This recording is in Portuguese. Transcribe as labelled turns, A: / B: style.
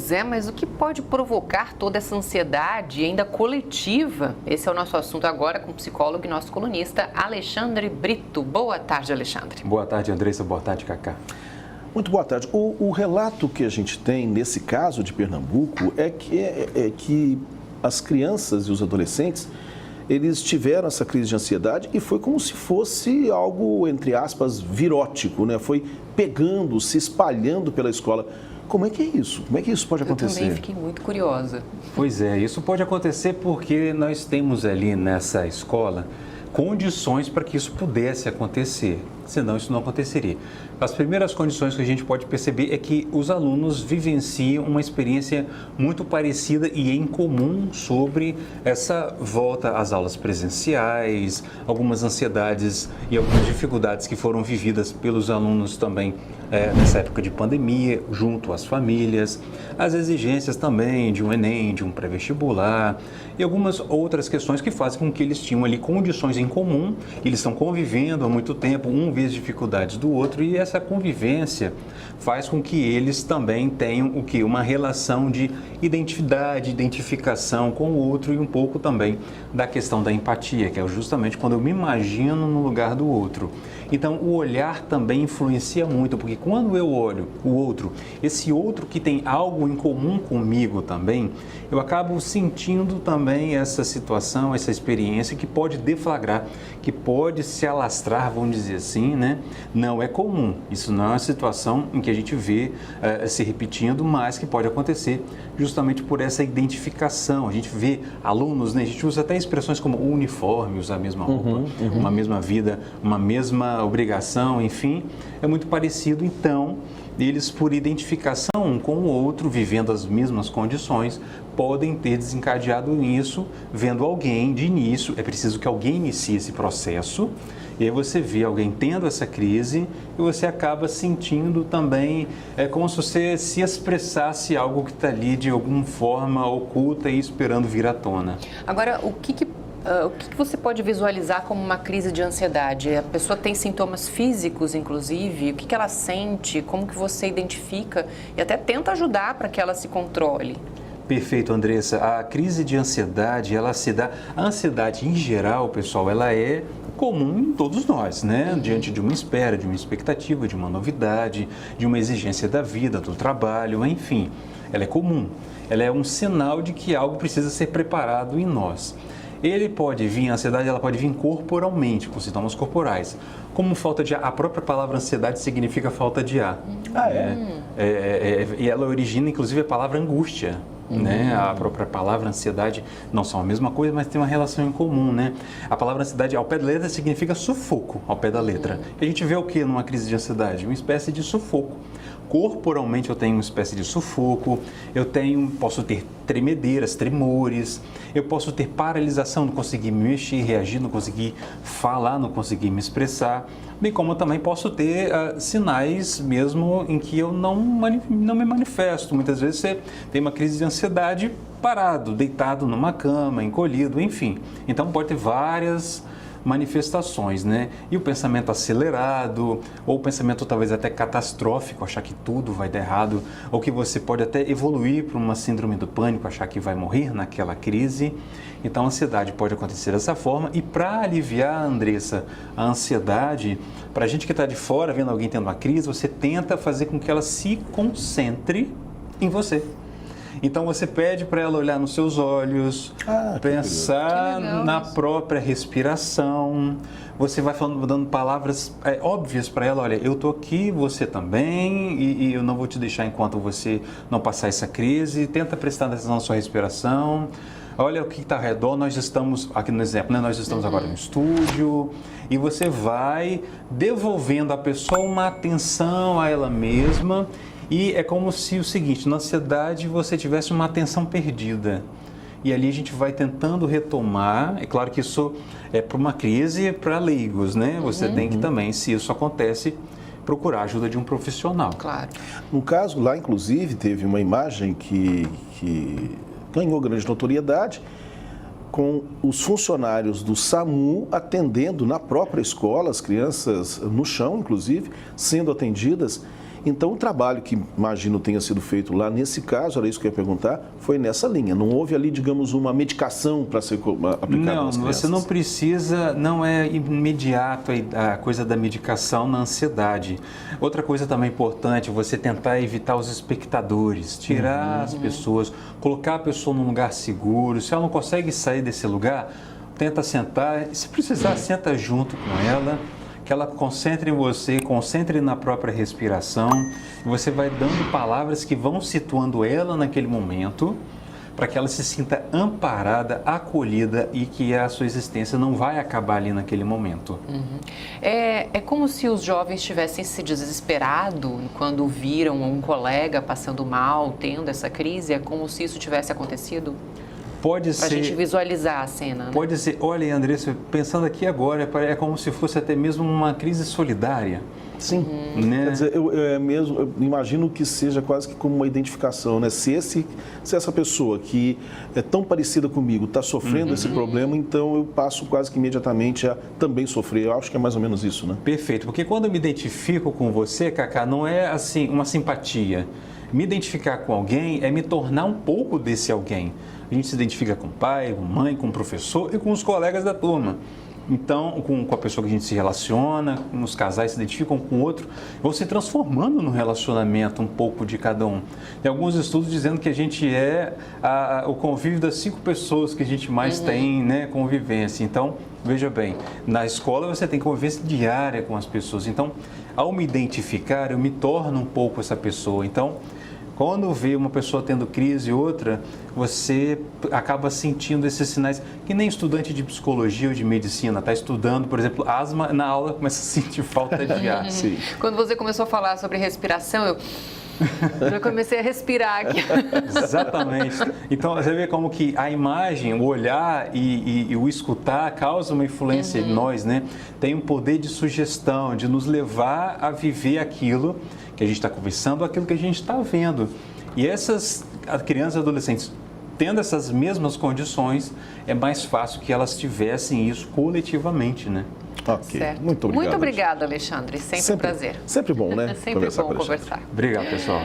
A: Pois é, mas o que pode provocar toda essa ansiedade ainda coletiva? Esse é o nosso assunto agora com o psicólogo e nosso colunista Alexandre Brito. Boa tarde, Alexandre.
B: Boa tarde, Andressa. Boa tarde, Cacá.
C: Muito boa tarde. O relato que a gente tem nesse caso de Pernambuco é que as crianças e os adolescentes, eles tiveram essa crise de ansiedade e foi como se fosse algo, entre aspas, virótico, né? Foi pegando, se espalhando pela escola. Como é que é isso? Como é que isso pode acontecer?
A: Eu também fiquei muito curiosa.
B: Pois é, isso pode acontecer porque nós temos ali nessa escola condições para que isso pudesse acontecer, senão isso não aconteceria. As primeiras condições que a gente pode perceber é que os alunos vivenciam uma experiência muito parecida e em comum sobre essa volta às aulas presenciais, algumas ansiedades e algumas dificuldades que foram vividas pelos alunos também nessa época de pandemia, junto às famílias, as exigências também de um Enem, de um pré-vestibular e algumas outras questões que fazem com que eles tinham ali condições em comum, eles estão convivendo há muito tempo, um vê as dificuldades do outro e essa convivência faz com que eles também tenham o quê? Uma relação de identidade, identificação com o outro e um pouco também da questão da empatia, que é justamente quando eu me imagino no lugar do outro. Então, o olhar também influencia muito, porque quando eu olho o outro, esse outro que tem algo em comum comigo também, eu acabo sentindo também essa situação, essa experiência que pode deflagrar, que pode se alastrar, vamos dizer assim, né? Não é comum, isso não é uma situação em que a gente vê se repetindo, mas que pode acontecer justamente por essa identificação. A gente vê alunos, né? A gente usa até expressões como uniforme, usar a mesma roupa, uma mesma vida, uma mesma obrigação, enfim, é muito parecido. Então, eles, por identificação um com o outro, vivendo as mesmas condições, podem ter desencadeado isso, vendo alguém de início. É preciso que alguém inicie esse processo, e aí você vê alguém tendo essa crise e você acaba sentindo também, como se você se expressasse algo que está ali de alguma forma oculta e esperando vir à tona.
A: Agora, o que você pode visualizar como uma crise de ansiedade? A pessoa tem sintomas físicos, inclusive? O que ela sente? Como que você identifica e até tenta ajudar para que ela se controle?
B: Perfeito, Andressa. A crise de ansiedade, ela se dá... A ansiedade, em geral, pessoal, ela é comum em todos nós, né? Diante de uma espera, de uma expectativa, de uma novidade, de uma exigência da vida, do trabalho, enfim. Ela é comum. Ela é um sinal de que algo precisa ser preparado em nós. Ele pode vir, a ansiedade ela pode vir corporalmente, com sintomas corporais. Como falta de ar, a própria palavra ansiedade significa falta de ar. E ela origina, inclusive, a palavra angústia. Né? A própria palavra ansiedade não são a mesma coisa, mas tem uma relação em comum, né? A palavra ansiedade ao pé da letra significa sufoco, ao pé da letra. E a gente vê o que numa crise de ansiedade? Uma espécie de sufoco. Corporalmente eu tenho uma espécie de sufoco, posso ter tremedeiras, tremores, eu posso ter paralisação, não conseguir me mexer, reagir, não conseguir falar, não conseguir me expressar, bem como eu também posso ter sinais mesmo em que eu não me manifesto. Muitas vezes você tem uma crise de ansiedade parado, deitado numa cama, encolhido, enfim. Então pode ter várias manifestações, né? E o pensamento acelerado, ou o pensamento talvez até catastrófico, achar que tudo vai dar errado, ou que você pode até evoluir para uma síndrome do pânico, achar que vai morrer naquela crise. Então, a ansiedade pode acontecer dessa forma. E para aliviar, Andressa, a ansiedade, para a gente que está de fora vendo alguém tendo uma crise, você tenta fazer com que ela se concentre em você. Então você pede para ela olhar nos seus olhos, pensar na própria respiração. Você vai falando, dando palavras óbvias para ela. Olha, eu estou aqui, você também, e eu não vou te deixar enquanto você não passar essa crise. Tenta prestar atenção na sua respiração. Olha o que está ao redor. Nós estamos, aqui no exemplo, né? Nós estamos agora no estúdio. E você vai devolvendo à pessoa uma atenção a ela mesma. E é como se o seguinte, na ansiedade você tivesse uma atenção perdida. E ali a gente vai tentando retomar. É claro que isso é para uma crise para leigos, né? Você tem que também, se isso acontece, procurar a ajuda de um profissional.
A: Claro.
C: No caso lá, inclusive, teve uma imagem que ganhou grande notoriedade com os funcionários do SAMU atendendo na própria escola, as crianças no chão, inclusive, sendo atendidas. Então, o trabalho que imagino tenha sido feito lá, nesse caso, era isso que eu ia perguntar, foi nessa linha. Não houve ali, digamos, uma medicação para ser aplicada
B: Não,
C: nas crianças.
B: você não precisa, não é imediato a coisa da medicação na ansiedade. Outra coisa também importante, você tentar evitar os espectadores, tirar as pessoas, colocar a pessoa num lugar seguro. Se ela não consegue sair desse lugar, tenta sentar, se precisar, senta junto com ela, que ela concentre em você, concentre na própria respiração, e você vai dando palavras que vão situando ela naquele momento, para que ela se sinta amparada, acolhida e que a sua existência não vai acabar ali naquele momento.
A: É como se os jovens tivessem se desesperado quando viram um colega passando mal, tendo essa crise, é como se isso tivesse acontecido?
B: Pode
A: Para a
B: ser.
A: gente visualizar a cena, né?
B: Pode ser. Olha, Andressa, pensando aqui agora, é como se fosse até mesmo uma crise solidária.
C: Sim,
B: Né?
C: quer dizer, eu imagino que seja quase que como uma identificação, né? Se essa pessoa que é tão parecida comigo está sofrendo esse problema, então eu passo quase que imediatamente a também sofrer. Eu acho que é mais ou menos isso, né?
B: Perfeito, porque quando eu me identifico com você, Cacá, não é assim uma simpatia. Me identificar com alguém é me tornar um pouco desse alguém. A gente se identifica com o pai, com a mãe, com o professor e com os colegas da turma. Então, com a pessoa que a gente se relaciona, os casais se identificam com o outro, vão se transformando no relacionamento um pouco de cada um. Tem alguns estudos dizendo que a gente é o convívio das 5 pessoas que a gente mais tem, né, convivência. Então, veja bem, na escola você tem convivência diária com as pessoas. Então, ao me identificar, eu me torno um pouco essa pessoa. Então, quando vê uma pessoa tendo crise e outra, você acaba sentindo esses sinais, que nem estudante de psicologia ou de medicina, está estudando, por exemplo, asma, na aula começa a sentir falta de ar.
C: Sim.
A: Quando você começou a falar sobre respiração, eu já comecei a respirar aqui.
B: Exatamente. Então, você vê como que a imagem, o olhar e o escutar causa uma influência em nós, né? Tem um poder de sugestão, de nos levar a viver aquilo que a gente está conversando, aquilo que a gente está vendo. E essas crianças e adolescentes, tendo essas mesmas condições, é mais fácil que elas tivessem isso coletivamente, né?
C: Ok,
A: Certo.
C: muito obrigado.
A: Muito obrigada, Alexandre. Sempre um prazer.
C: Sempre bom, né?
A: Sempre
C: Conversar
A: bom
C: com a gente.
A: conversar.
B: Obrigado, pessoal.